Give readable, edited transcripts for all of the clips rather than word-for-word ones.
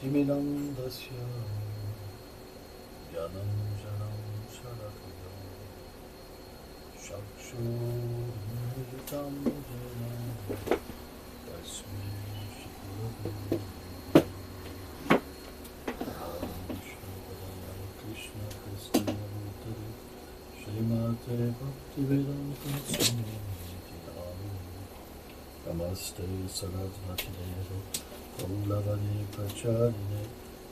Kiminandasya Yanam Janam Sharakaya Shakshurmilitam Jena Tasmi Shikurabu Krishna Krishna Bhutale Srimate Bhaktivedanta Swami Namaste Sarasvati Devo Kaulavani Pracharine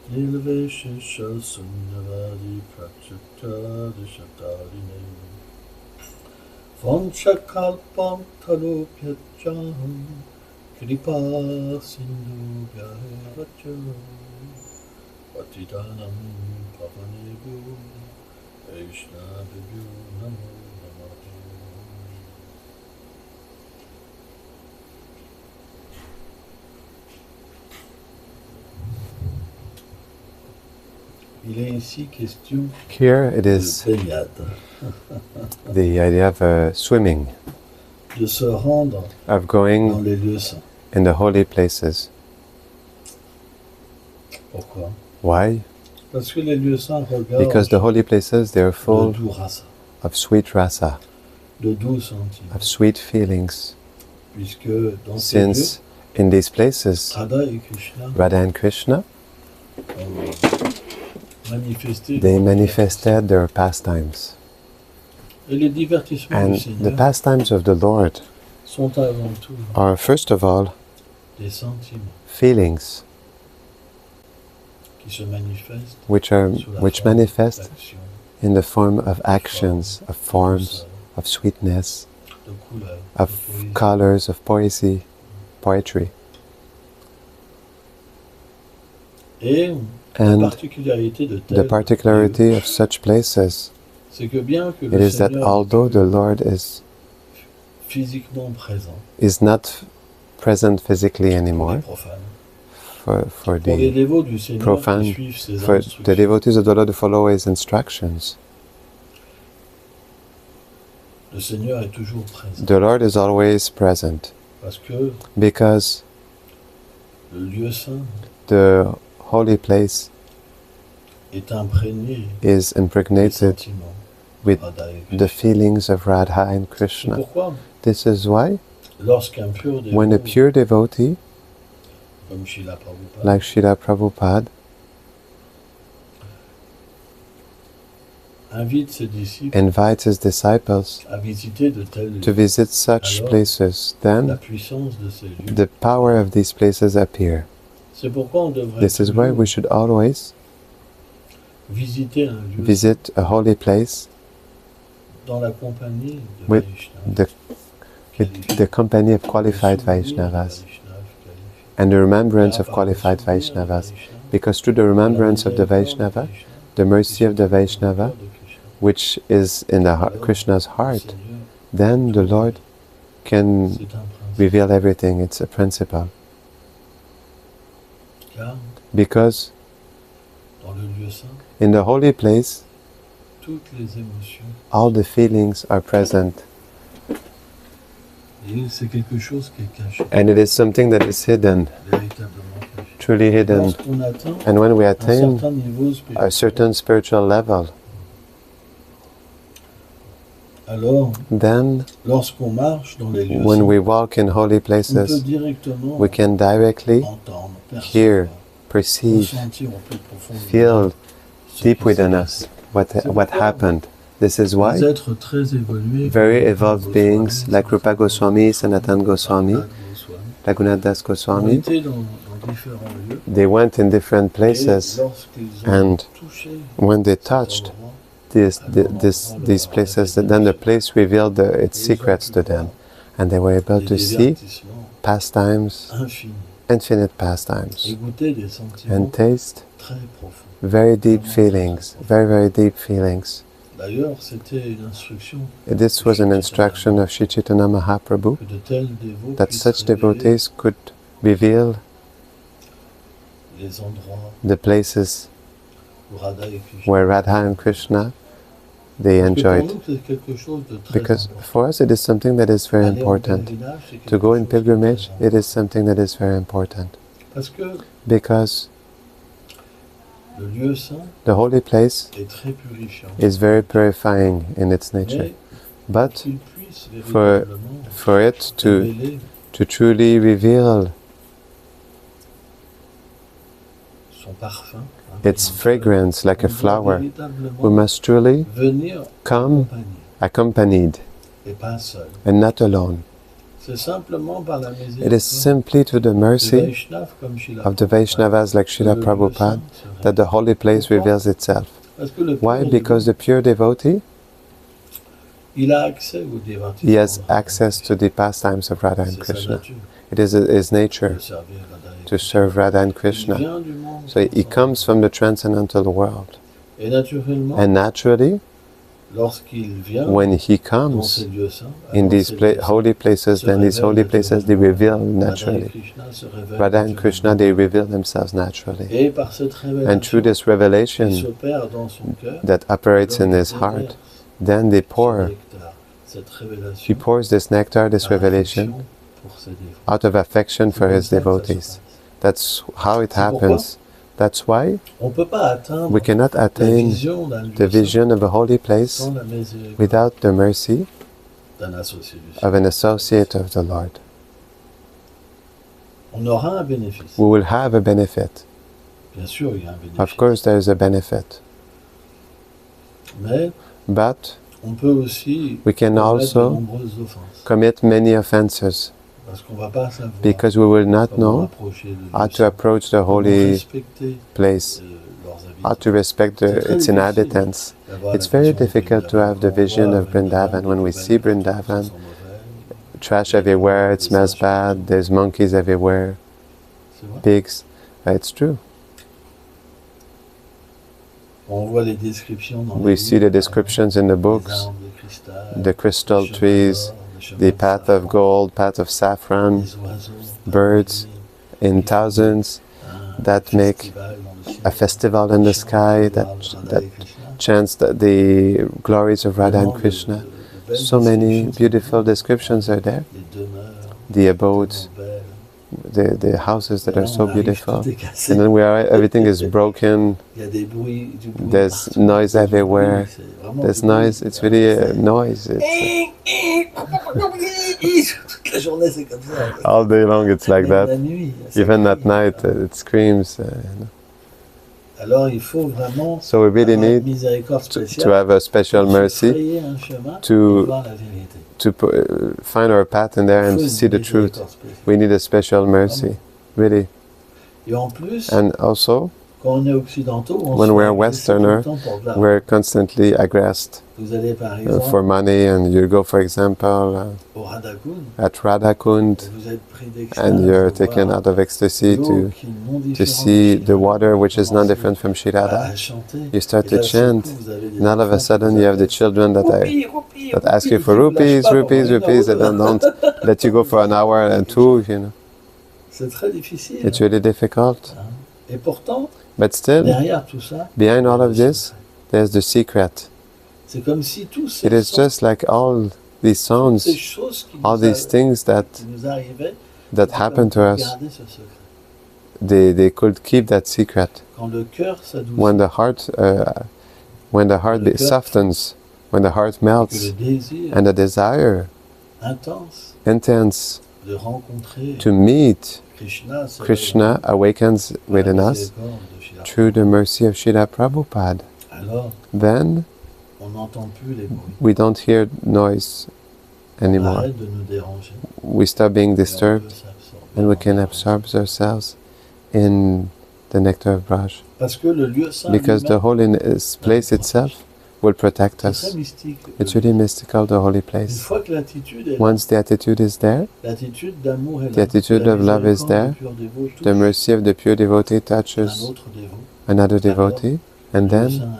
Nilveshisha Sunyavadi Prachata Shatarine Vanchakalpam Talupyacham Kripa Sindhu Vyayavacham Patitanam Pavanebhu Vaishnavibhyo Namo Namaha. Here it is the idea of swimming, of going in the holy places. Why? Because the holy places, they are full of sweet rasa, of sweet feelings. Since in these places, Radha and Krishna, they manifested their pastimes. And the pastimes of the Lord are, first of all, feelings which manifest in the form of actions, of forms, of sweetness, of colors, of poetry. And the particularity of such places, it is that although the Lord is not present physically anymore, for the profane, for the devotees of the Lord who follow His instructions, the Lord is always present, because the holy place is impregnated with the feelings of Radha and Krishna. This is why, when a pure devotee, like Srila Prabhupada, invites his disciples to visit such places, then the power of these places appear. This is why we should always visit a holy place with the company of qualified Vaishnavas and the remembrance of qualified Vaishnavas, because through the remembrance of the Vaishnava, the mercy of the Vaishnava, which is in Krishna's heart, then the Lord can reveal everything. It's a principle. Because in the holy place, all the feelings are present. And it is something that is hidden, truly hidden. And when we attain a certain spiritual level, then when we walk in holy places, we can directly hear, perceive, feel deep within us what happened. This is why very evolved beings like Rupa Goswami, Sanatana Goswami, Raghunath Das Goswami, they went in different places, and when they touched these places, then the place revealed its secrets to them, and they were able to see pastimes, infinite pastimes, and taste very deep feelings, very, very deep feelings. This was an instruction of Sri Chaitanya Mahaprabhu, that such devotees could reveal the places where Radha and Krishna, they enjoyed. Because for us it is something that is very important. To go in pilgrimage, it is something that is very important. Because Le lieu saint The holy place est très purifiant. is very purifying in its nature. But Qu'il puisse for véritablement it révéler to truly reveal son parfum, its fragrance like a on doit flower, véritablement we must truly venir come accompagné accompanied et pas seul. and not alone. C'est simplement par la It is simply to the des mercy Vaishnavas comme Srila of the Prabhupada Vaishnavas like que Srila le lieu Prabhupada saint se révèle. that the holy place reveals itself. Parce que le Why? pur Because the pure devotee, il a accès au divertissement. he has access to the pastimes of Radha and C'est sa Krishna. nature It is his nature de servir Radha et to serve Radha and Il Krishna. vient du monde So he transcendantal. comes from the transcendental world. Et naturellement, And naturally, lorsqu'il vient when he dans comes ces lieux saints, in alors these ces lieux saints holy places, then these holy places, they reveal Radha et naturally. Krishna se révèlent Radha and naturellement. Krishna, they reveal themselves naturally. Et par cette And through révélation this qui revelation s'opère dans son cœur, that operates in alors his il heart, déverse then they ce pour, nectar, cette he révélation pours this nectar, this par revelation, affection pour ses dévots. out of affection C'est for comme his ça que ça se devotees. passe. That's how it C'est pourquoi happens. That's why On ne peut pas atteindre we cannot la attain vision d'un lieu the vision of a holy place sans la miséricorde without the mercy d'un associé du of Seigneur. an associate of the Lord. On aura un bénéfice. We will have a benefit. Bien sûr, il y a un bénéfice. Of course, there is a benefit. Mais But on peut aussi we can commettre de also nombreuses offenses. commit many offenses Parce qu'on ne va pas savoir because we will not comment know approcher le how lieu to saint, approach the comment holy respecter place, leurs how habitants. to respect C'est très its difficile inhabitants. d'avoir It's la very vision de difficult to have the Vrindavan. vision Quand on of voit Vrindavan when we les see poubelles partout, Vrindavan. ça sent mauvais. Trash everywhere, it smells bad, there's monkeys everywhere, C'est vrai. pigs. It's true. On voit les descriptions dans We les see the livres, descriptions in the les books, arbres de cristal, the crystal les chemins trees, d'or, les chemins the de path of safran, gold, path of saffron, les oiseaux, birds in thousands that make a festival in the sky that chants the glories of Radha and Krishna. So many beautiful descriptions are there. The abodes, the houses that are so beautiful. And then everything is broken. There's noise everywhere. There's noise. It's really a noise. All day long it's like that. Even at night it screams. So we really need to have a special mercy to find our path in there and see the truth. We need a special mercy, really. And also, when we're a Westerner, we're constantly aggressed for money, and you go, for example, at Radha Kund, and you're taken out of ecstasy to see the water which is not different from Shri Radha. You start to chant, and all of a sudden you have the children that ask you for rupees, and then don't let you go for an hour and two, you know. It's really difficult. But still, behind all of this, there's the secret. It is just like all these sounds, all these things that happen to us. They could keep that secret. When the heart softens, when the heart melts, and the desire intense to meet Krishna awakens within us through the mercy of Srila Prabhupada, then we don't hear noise anymore. We stop being disturbed and we can absorb ourselves in the nectar of Braj. Because the holy place itself will protect us. It's really mystical, the holy place. Once the attitude is there, the attitude of love is there, the mercy of the pure devotee touches another devotee, and then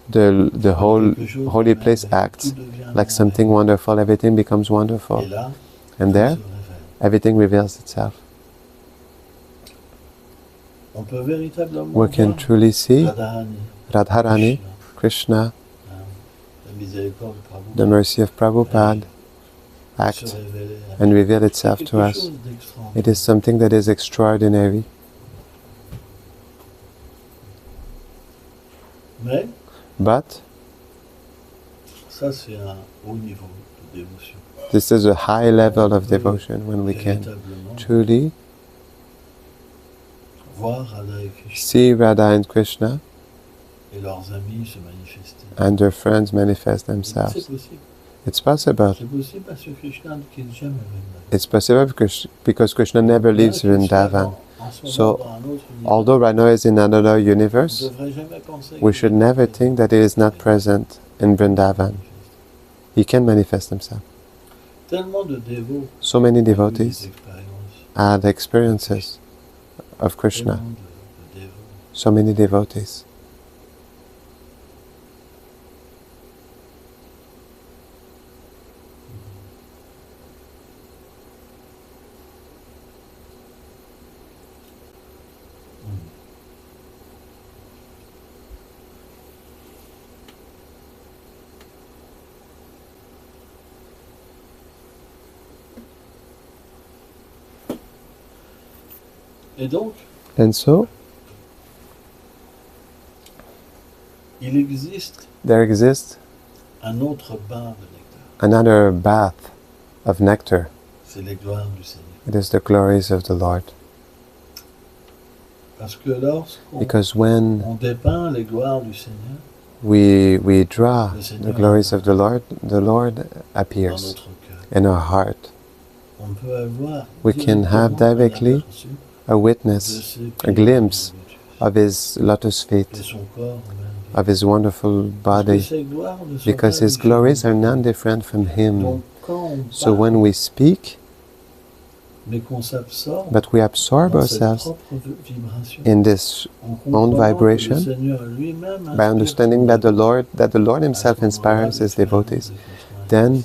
the whole holy place acts like something wonderful. Everything becomes wonderful. And there, everything reveals itself. We can truly see Radharani, Krishna, the mercy of Prabhupada act and reveal itself to us. It is something that is extraordinary. Mais But ça, c'est un haut niveau de dévotion. this is a high level of devotion when we can truly voir Radha et Krishna see Radha and Krishna et leurs amis se manifester. and their friends manifest C'est themselves. possible. It's possible. C'est possible parce que Krishna ne quitte jamais Vrindavan. It's possible because Krishna never leaves Vrindavan. So, although Radha is in another universe, we should never think that he is not present in Vrindavan. He can manifest himself. So many devotees had experiences of Krishna. So many devotees. And so, there exists another bath of nectar. It is the glories of the Lord. Because when we draw the glories of the Lord appears in our heart. We can have directly a witness, a glimpse of His lotus feet, of His wonderful body, because His glories are none different from Him. So when we speak, but we absorb ourselves in this own vibration by understanding that the Lord Himself inspires His devotees, then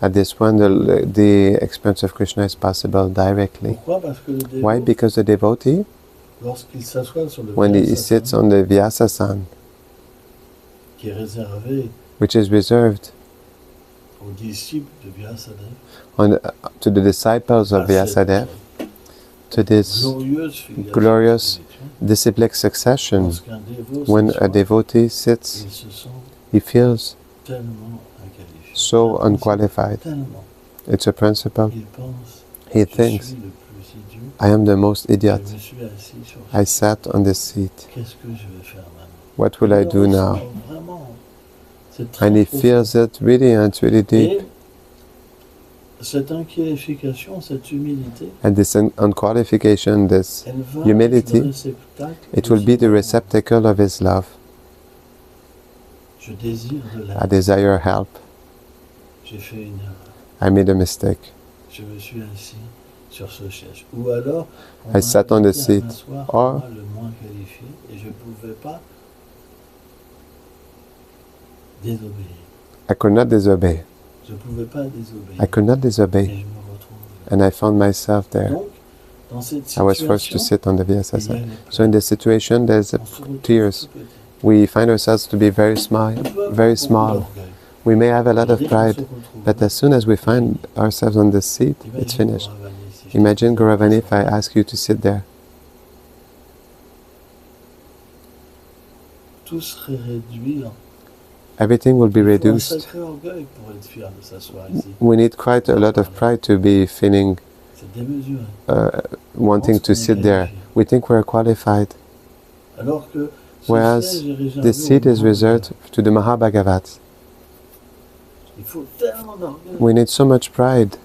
at this point the experience of Krishna is possible directly. Why? Because the devotee, when he sits on the Vyasasan, which is reserved to the disciples of Vyasadeva, to this glorious disciplic succession, when a devotee sits, he feels so unqualified. It's a principle. He thinks, I am the most idiot. I sat on this seat. What will I do now? And he feels it really, and it's really deep. And this unqualification, this humility, it will be the receptacle of His love. I desire help. I made a mistake. I sat on the seat. Or I could not disobey. I could not disobey. And I found myself there. I was forced to sit on the Vyasasana. So in this situation, there's tears. We find ourselves to be very small, very small. We may have a lot of pride, but as soon as we find ourselves on the seat, it's finished. Imagine, Gauravani, if I ask you to sit there. Everything will be reduced. We need quite a lot of pride to be feeling, wanting to sit there. We think we're qualified. Whereas this seat is reserved to the Mahabhagavats. We need so much pride,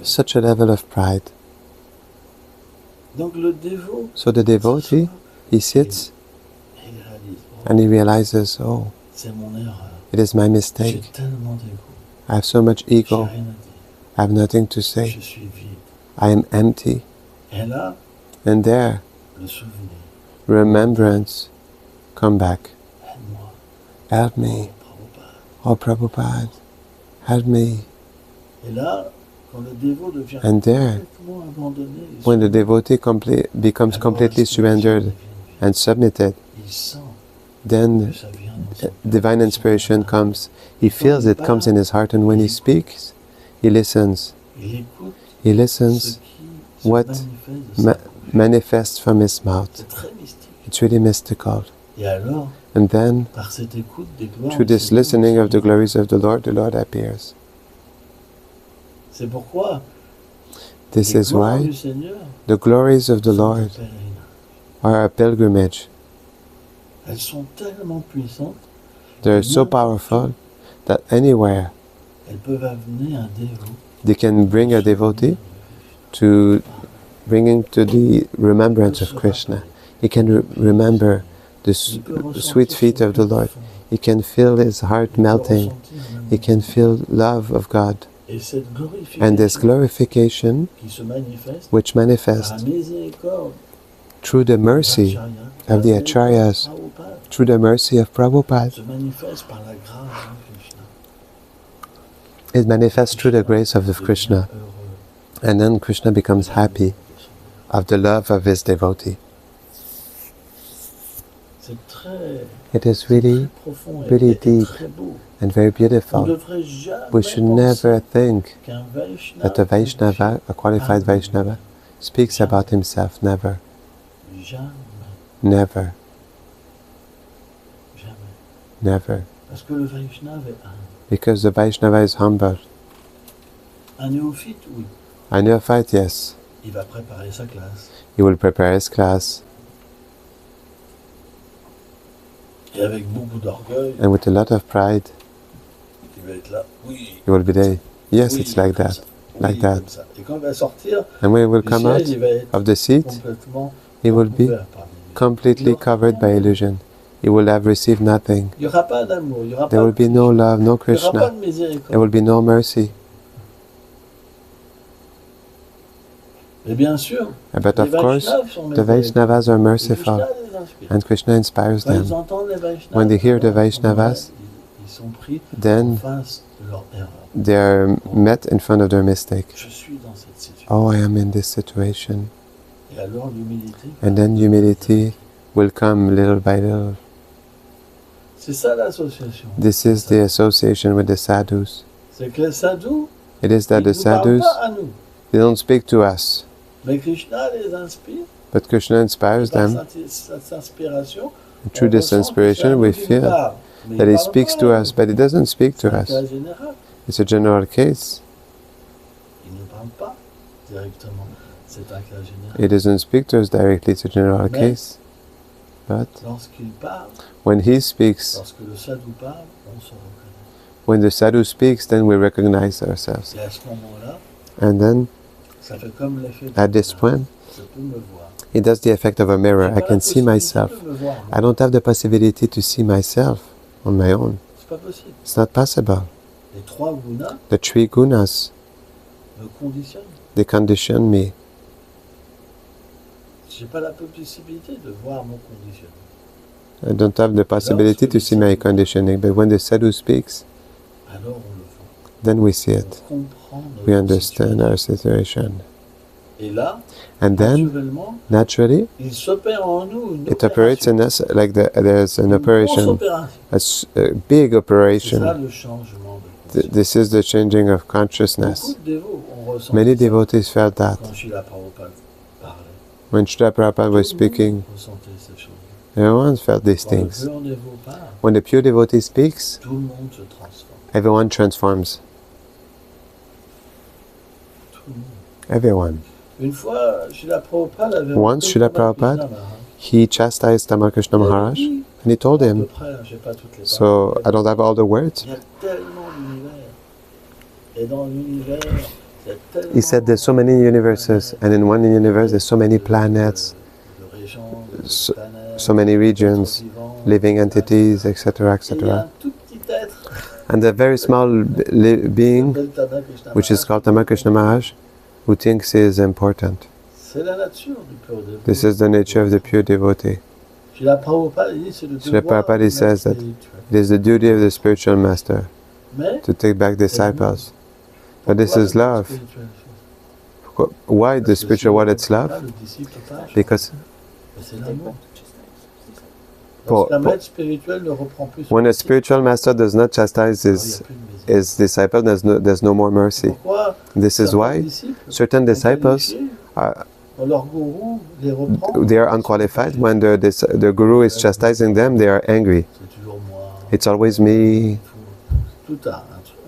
such a level of pride. So the devotee, he sits and he realizes, oh, it is my mistake. I have so much ego. I have nothing to say. I am empty. And there, remembrance, come back. Help me. Oh, Prabhupada, help me. And there, when the devotee becomes completely surrendered and submitted, then divine inspiration comes. He feels it comes in his heart, and when he speaks, he listens. He listens what manifests from his mouth. It's really mystical. And then, through this listening of the glories of the Lord appears. This is why the glories of the Lord are a pilgrimage. They are so powerful that anywhere they can bring a devotee to bring him to the remembrance of Krishna. He can remember the sweet feet of the Lord. He can feel his heart melting. He can feel love of God. And this glorification, which manifests through the mercy of the Acharyas, through the mercy of Prabhupada, it manifests through the grace of Krishna. And then Krishna becomes happy of the love of his devotee. It is really, really deep and very beautiful. We should never think that a Vaishnava, a qualified Vaishnava, speaks about himself. Never. Never. Never. Because the Vaishnava is humble. A neophyte, yes. He will prepare his class. And with a lot of pride, he will be there. Yes, it's like that. Like that. And when he will come out of the seat, he will be completely covered by illusion. He will have received nothing. There will be no love, no Krishna. There will be no mercy. But of course, the Vaishnavas are merciful, and Krishna inspires them. When they hear the Vaishnavas, then they are met in front of their mistake. Oh, I am in this situation. And then humility will come little by little. This is the association with the sadhus. It is that the sadhus, they don't speak to us. But Krishna inspires them. And through this inspiration, we feel that he speaks to us, but he doesn't speak to us. It's a general case. He doesn't speak to us directly, it's a general case. But when he speaks, when the sadhu speaks, then we recognize ourselves. And then, at this point, it does the effect of a mirror. I can see myself. I don't have the possibility to see myself on my own. It's not possible. The three gunas, they condition me. I don't have the possibility to see my conditioning, but when the sadhu speaks, then we see it. We understand our situation. And then, naturally, it operates in us like there's an operation, a big operation. This is the changing of consciousness. Many devotees felt that. When Srila Prabhupada was speaking, everyone felt these things. When the pure devotee speaks, everyone transforms. Everyone. Once Srila Prabhupada, he chastised Ramakrishna Maharaj and he told him, so I don't have all the words. He said there's so many universes, and in one universe there's so many planets, so many regions, living entities, etc., etc. And a very small being, which is called Ramakrishna Maharaj, who thinks he is important. This is the nature of the pure devotee. Srila Prabhupada says that it is the duty of the spiritual master to take back disciples. But this is love. Why the spiritual world it's love? Because when a spiritual master does not chastise his disciple, there's no more mercy. This is why certain disciples They are unqualified. When the guru is chastising them, they are angry. It's always me.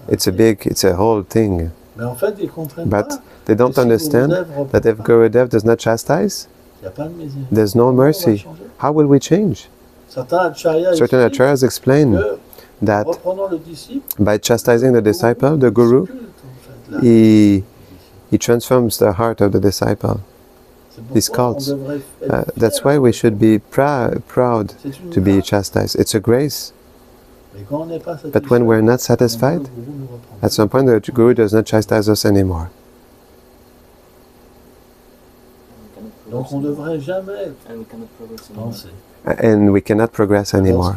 It's a whole thing. But they don't understand that if Gurudev does not chastise, there's no mercy. How will we change? Certain acharyas explain that by chastising the disciple, the guru, he transforms the heart of the disciple. These cults. That's why we should be proud to be chastised. It's a grace. But when we're not satisfied, at some point the guru does not chastise us anymore. And we cannot progress anymore.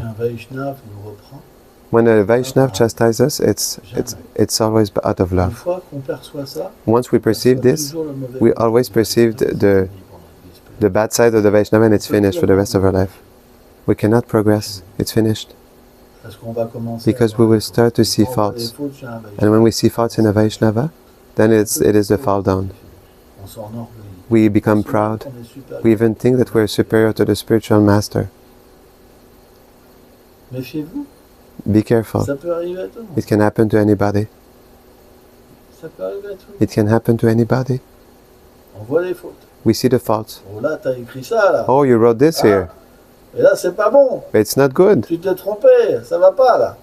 When a Vaishnav chastises us, it's always out of love. Once we perceive this, we always perceive the bad side of the Vaishnava, and it's finished for the rest of our life. We cannot progress. It's finished. Because we will start to see faults. And when we see faults in a Vaishnava, then it is the fall down. We become proud. We even think that we're superior to the spiritual master. Be careful. It can happen to anybody. It can happen to anybody. We see the faults. Oh, you wrote this here. It's not good.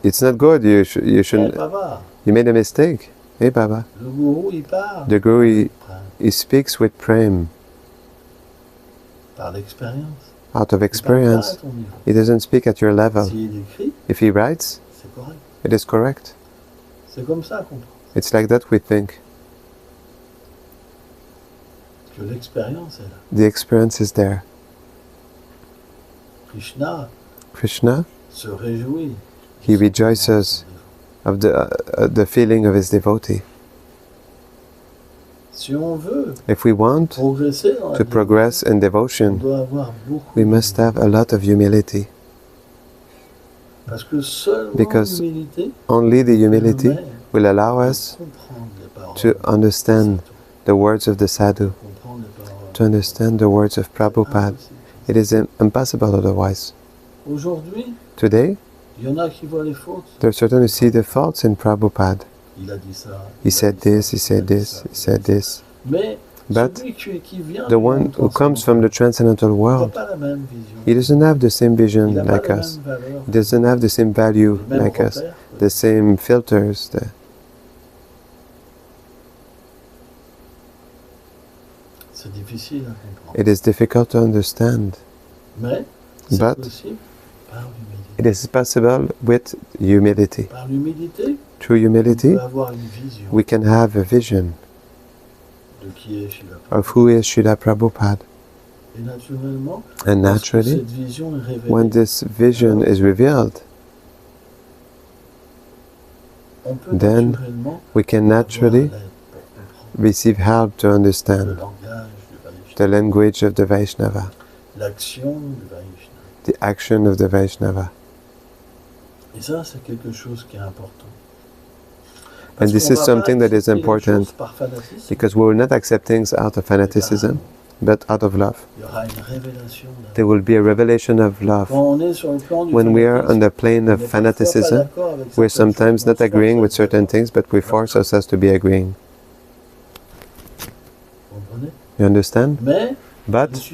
It's not good. You shouldn't. You made a mistake. Hey, Baba. The Guru, he speaks with prem. Out of experience. He doesn't speak at your level. If he writes, it is correct. It's like that we think. The experience is there. Krishna, he rejoices of the feeling of his devotee. If we want to progress in devotion, we must have a lot of humility. Because only the humility will allow us to understand the words of the sadhu, to understand the words of Prabhupada. It is impossible otherwise. Today, there are certain who see the faults in Prabhupada. He said this, he said this, he said this. But the one who comes from the transcendental world, he doesn't have the same vision like us. He doesn't have the same value like us, the same filters. It is difficult to understand, but it is possible with humility. Through humility, we can have a vision of who is Srila Prabhupada. And naturally, when this vision is revealed, then we can naturally receive help to understand the language of the Vaishnava, the action of the Vaishnava. And this is something that is important, because we will not accept things out of fanaticism, but out of love. There will be a revelation of love. When we are on the plane of fanaticism, we're sometimes not agreeing with certain things, but we force ourselves to be agreeing. You understand? But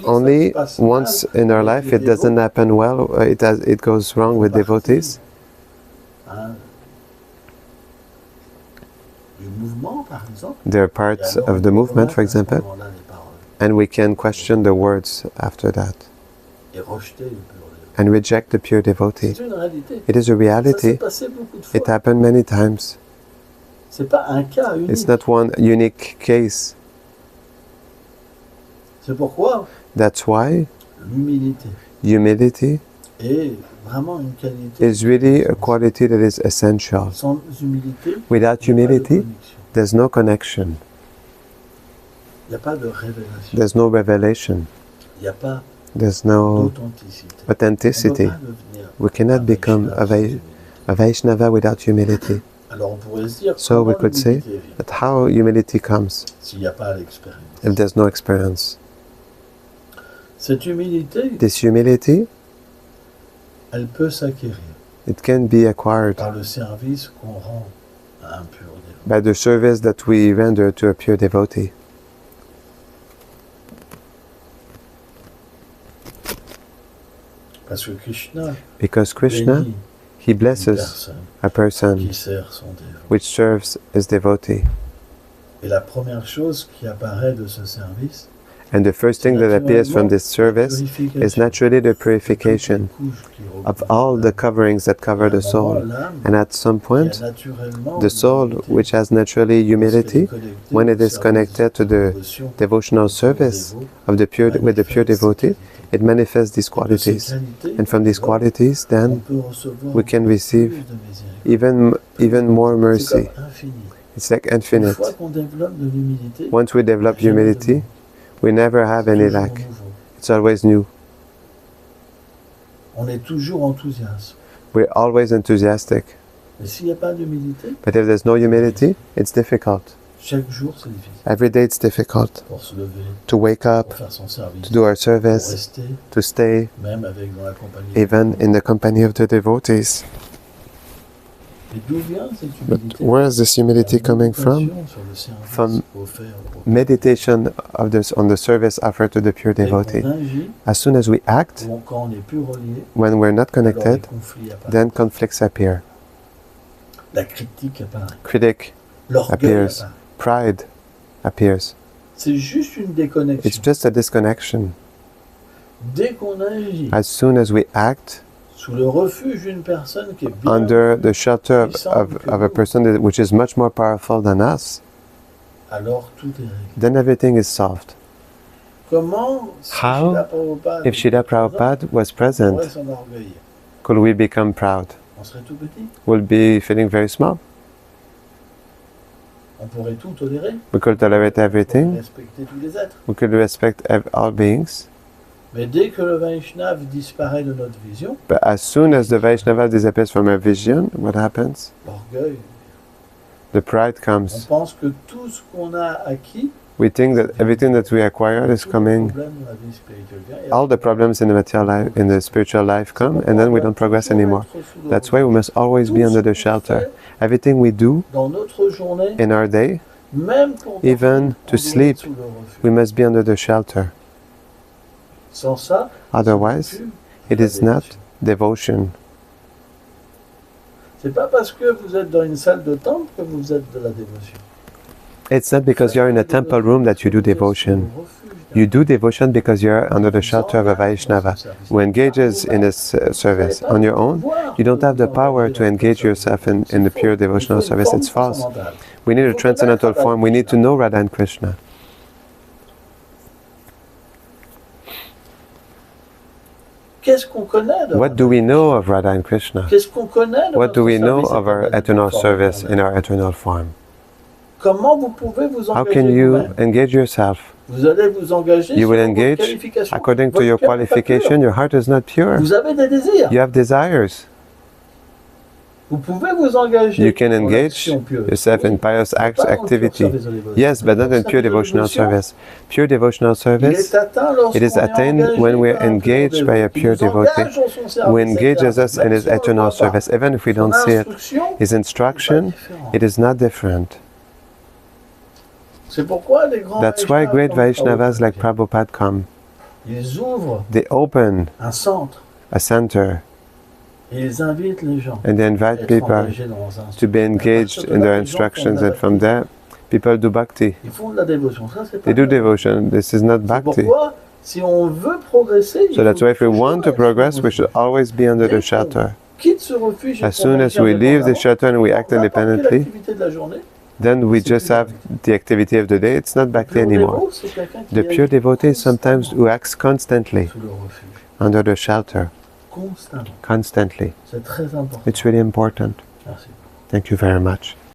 only once in our life it doesn't happen well, it goes wrong with devotees. There are parts of the movement, for example, and we can question the words after that and reject the pure devotee. It is a reality. It happened many times. It's not one unique case. That's why humility is really a quality that is essential. Without humility, there's no connection. There's no revelation. There's no authenticity. We cannot become a Vaishnava without humility. So we could say that how humility comes if there's no experience. This humility, it can be acquired by the service that we render to a pure devotee. Because Krishna, he blesses a person which serves his devotee. And the first thing that appears from this service is naturally the purification of all the coverings that cover the soul. And at some point, the soul, which has naturally humility, when it is connected to the devotional service of the pure, with the pure devotee, it manifests these qualities. And from these qualities, then, we can receive even more mercy. It's like infinite. Once we develop humility, we never have any lack. It's always new. We're always enthusiastic. But if there's no humility, it's difficult. Every day it's difficult to wake up, to do our service, to stay, even in the company of the devotees. But where is this humility coming from? From meditation of this, on the service offered to the pure devotee. As soon as we act, when we're not connected, then conflicts appear. Critic appears. Pride appears. It's just a disconnection. As soon as we act under the shelter of a person which is much more powerful than us, then everything is solved. How, if Srila Prabhupada was present, could we become proud? We'll be feeling very small. We could tolerate everything. We could respect all beings. But as soon as the Vaishnava disappears from our vision, what happens? The pride comes. We think that everything that we acquire is coming. All the problems in the material life, in the spiritual life come, and then we don't progress anymore. That's why we must always be under the shelter. Everything we do in our day, even to sleep, we must be under the shelter. Otherwise, it is not devotion. It's not because you're in a temple room that you do devotion. You do devotion because you're under the shelter of a Vaishnava who engages in this service. On your own, you don't have the power to engage yourself in the pure devotional service. It's false. We need a transcendental form. We need to know Radha and Krishna. What do we know of Radha and Krishna? What do we know of our eternal service in our eternal form? How can you engage yourself? You will engage according to your qualification. Your heart is not pure. You have desires. You can engage yourself in pious activity. Yes, but not in pure devotional service. Pure devotional service, it is attained when we are engaged by a pure devotee, who engages us in his eternal service. Even if we don't see it, his instruction, it is not different. That's why great Vaishnavas like Prabhupada come. They open a center and they invite people to be engaged in their instructions, and from there people do bhakti. They do devotion. This is not bhakti. So that's why if we want to progress, we should always be under the shelter. As soon as we leave the shelter and we act independently, then we just have the activity of the day. It's not bhakti anymore. The pure devotee is sometimes who acts constantly under the shelter. Constantly. It's really important. Thank you very much.